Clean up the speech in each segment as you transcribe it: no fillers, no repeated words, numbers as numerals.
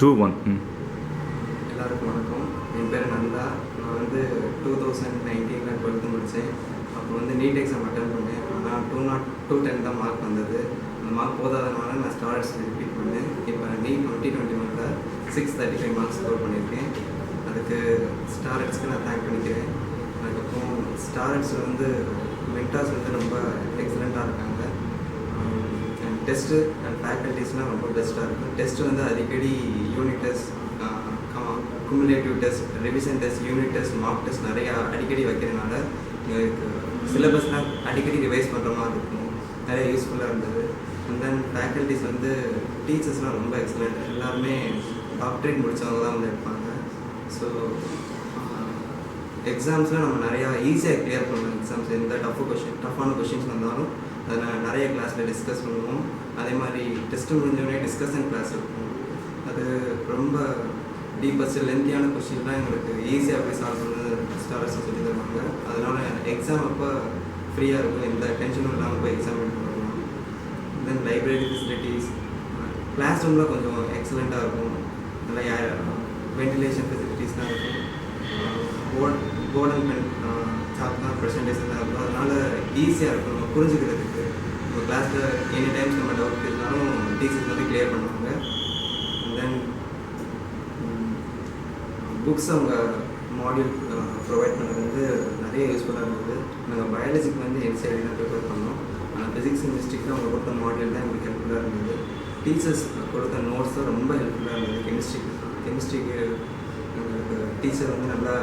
2-1. எல்லாருக்கும் வணக்கம். என் பேர் நந்தா. நான் வந்து 2019 12th முடித்தேன். அப்போ வந்து நீட் எக்ஸாம் அட்டன் பண்ணேன். ஆனால் 210 தான் மார்க் வந்தது. அந்த மார்க் போதாதனால நான் ஸ்டார்ஸ் ரிப்பீட் பண்ணேன். இப்போ நீட் 2021 635 மார்க்ஸ் ஸ்கோர் பண்ணியிருக்கேன். அதுக்கு ஸ்டார்ட்ஸ்க்கு நான் தேங்க் பண்ணிக்கிறேன். அதுக்கப்புறம் ஸ்டார்ட்ஸில் வந்து மென்டார்ஸ் வந்து ரொம்ப எக்ஸலண்ட்டாக இருக்காங்க. டெஸ்ட்டு அண்ட் ஃபேக்கல்ட்டிஸ்லாம் ரொம்ப பெஸ்ட்டாக இருக்கும். டெஸ்ட்டு வந்து அடிக்கடி unit test, cumulative test, revision test, unit test, mark test நிறையா அடிக்கடி வைக்கிறதுனால எங்களுக்கு சிலபஸ்லாம் அடிக்கடி ரிவைஸ் பண்ணுற மாதிரி இருக்கும். நிறைய யூஸ்ஃபுல்லாக இருந்தது. அண்ட் தென் ஃபேக்கல்ட்டிஸ் வந்து டீச்சர்ஸ்லாம் ரொம்ப எக்ஸலண்ட். எல்லாருமே டாக்டரேட் முடித்தவங்க தான் வந்து இருப்பாங்க. ஸோ எக்ஸாம்ஸில் நம்ம நிறையா ஈஸியாக கிளியர் பண்ணலாம். எக்ஸாம்ஸ் எந்த டஃப்பான கொஷின்ஸ் வந்தாலும் அதை நான் நிறைய கிளாஸில் டிஸ்கஸ் பண்ணுவோம். அதே மாதிரி டெஸ்ட்டு முடிஞ்சோடனே டிஸ்கஷன் கிளாஸ் இருக்கும். அது ரொம்ப டீப்பஸ்ட்டு லென்த்தியான கொஷின்லாம் எங்களுக்கு ஈஸியாக போய் சால்வ் பண்ணது ஸ்டார்ஸ் சொல்லி தருவாங்க. அதனால் எக்ஸாம் அப்போ ஃப்ரீயாக இருக்கும். எந்த டென்ஷனும் இல்லாமல் போய் எக்ஸாம் பண்ணலாம். தென் லைப்ரரி ஃபெசிலிட்டிஸ், கிளாஸ் ரூமில் கொஞ்சம் எக்ஸலண்ட்டாக இருக்கும். நல்லா வென்டிலேஷன் ஃபெசிலிட்டிஸ்லாம் இருக்கும். போர்ட் அண்ட் பென் சாக் தான் ப்ரெசன்டேஷன் தான் இருக்கும். அதனால் ஈஸியாக இருக்கும் நம்ம புரிஞ்சுக்கிறதுக்கு. நம்ம கிளாஸில் எனி டைம்ஸ் நம்ம டவுட் இருந்தாலும் டீச்சர்ஸ் வந்து கிளியர் பண்ணுவாங்க. அண்ட் தென் புக்ஸ் அவங்க மாடியூல் ப்ரொவைட் பண்ணது வந்து நிறைய யூஸ்ஃபுல்லாக இருந்தது. நாங்கள் பயாலஜிக்கு வந்து என்சிஆர்டி தான் ப்ரிப்பேர் பண்ணோம். ஆனால் ஃபிசிக்ஸ் கெமிஸ்ட்ரிக்கு அவங்க கொடுத்த மாடியூல் தான் எங்களுக்கு ஹெல்ப்ஃபுல்லாக இருந்தது. டீச்சர்ஸ் கொடுத்த நோட்ஸ் தான் ரொம்ப ஹெல்ப்ஃபுல்லாக இருந்தது. கெமிஸ்ட்ரிக்கு எங்களுக்கு டீச்சர் வந்து நல்லா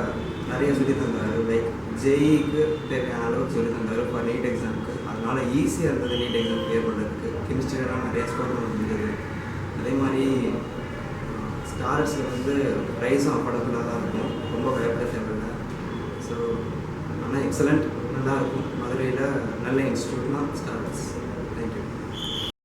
நிறைய சொல்லி தந்தார். லைக் ஜேஇக்கு தேவையான அளவுக்கு சொல்லி தந்தார் ஃபார் நீட் எக்ஸாமுக்கு. அதனால் ஈஸியாக இருந்தது நீட் எக்ஸாம் கிளியர் பண்ணுறதுக்கு. கெமிஸ்ட்ரிலாம் நிறையா ஸ்கோர் பண்ண முடியாது. அதே மாதிரி ஸ்டார்ஸில் வந்து ப்ரைஸும் அஃபோர்டபுளாக தான் இருக்கும். ரொம்ப பயப்பட தேவையில்லை. ஸோ ஆனால் எக்ஸலண்ட், நல்லாயிருக்கும். மதுரையில் நல்ல இன்ஸ்டியூட்னா ஸ்டார்ஸ்.